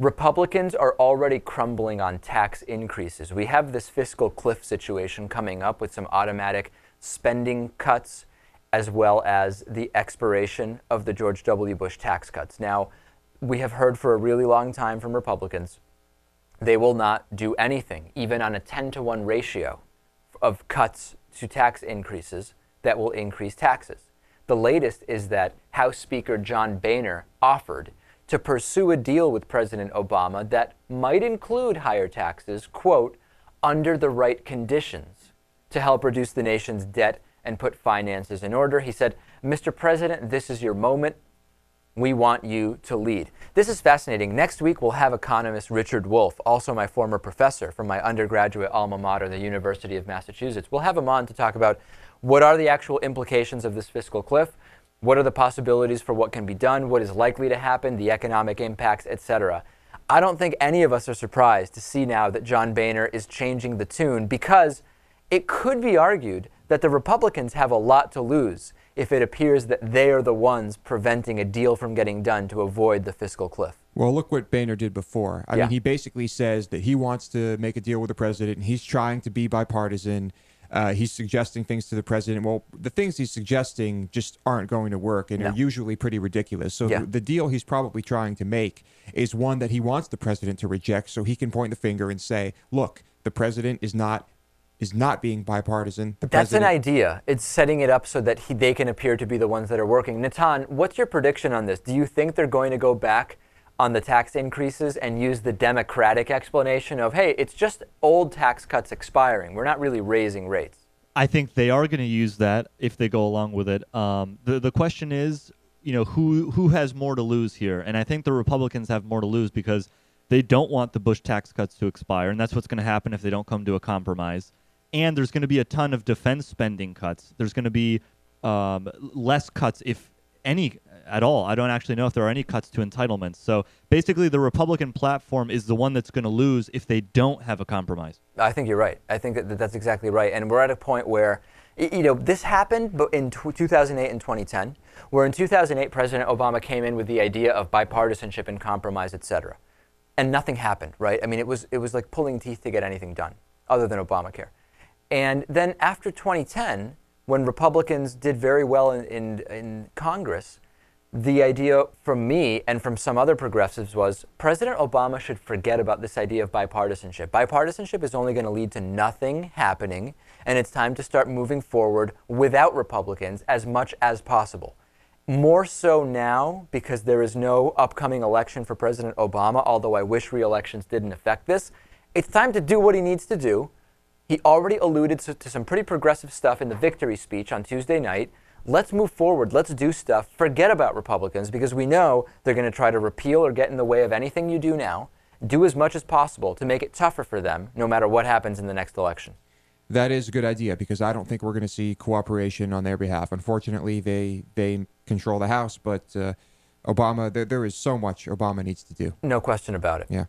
Republicans are already crumbling on tax increases. We have this fiscal cliff situation coming up with some automatic spending cuts, as well as the expiration of the George W. Bush tax cuts. Now, we have heard for a really long time from Republicans, they will not do anything, even on a 10-to-1 ratio of cuts to tax increases that will increase taxes. The latest is that House Speaker John Boehner offered to pursue a deal with President Obama that might include higher taxes, quote, under the right conditions to help reduce the nation's debt and put finances in order. He said, Mr. President, this is your moment. We want you to lead. This is fascinating. Next week, we'll have economist Richard Wolff, also my former professor from my undergraduate alma mater, the University of Massachusetts. We'll have him on to talk about what are the actual implications of this fiscal cliff, what are the possibilities for what can be done, what is likely to happen, the economic impacts, etc. I don't think any of us are surprised to see now that John Boehner is changing the tune, because it could be argued that the Republicans have a lot to lose if it appears that they are the ones preventing a deal from getting done to avoid the fiscal cliff. Well, look what Boehner did before. I mean, he basically says that he wants to make a deal with the president, and he's trying to be bipartisan. He's suggesting things to the president. Well, the things he's suggesting just aren't going to work, and are usually pretty ridiculous. So the deal he's probably trying to make is one that he wants the president to reject, so he can point the finger and say, look, the president is not being bipartisan. That's an idea. It's setting it up so that they can appear to be the ones that are working. Natan, what's your prediction on this? Do you think they're going to go back on the tax increases and use the Democratic explanation of, hey, it's just old tax cuts expiring. We're not really raising rates? I think they are going to use that if they go along with it. The question is, who has more to lose here? And I think the Republicans have more to lose because they don't want the Bush tax cuts to expire, and that's what's going to happen if they don't come to a compromise. And there's going to be a ton of defense spending cuts. There's going to be less cuts, if any at all. I don't actually know if there are any cuts to entitlements. So basically, the Republican platform is the one that's going to lose if they don't have a compromise. I think you're right. I think that's exactly right. And we're at a point where, this happened in 2008 and 2010, where in 2008, President Obama came in with the idea of bipartisanship and compromise, et cetera. And nothing happened, right? I mean, it was like pulling teeth to get anything done other than Obamacare. And then after 2010, when Republicans did very well in Congress, the idea from me and from some other progressives was President Obama should forget about this idea of bipartisanship. Bipartisanship is only going to lead to nothing happening, and it's time to start moving forward without Republicans as much as possible. More so now because there is no upcoming election for President Obama, although I wish re-elections didn't affect this. It's time to do what he needs to do. He already alluded to some pretty progressive stuff in the victory speech on Tuesday night. Let's move forward. Let's do stuff. Forget about Republicans, because we know they're going to try to repeal or get in the way of anything you do now. Do as much as possible to make it tougher for them, no matter what happens in the next election. That is a good idea, because I don't think we're going to see cooperation on their behalf. Unfortunately, they control the House, but Obama, there is so much Obama needs to do. No question about it. Yeah.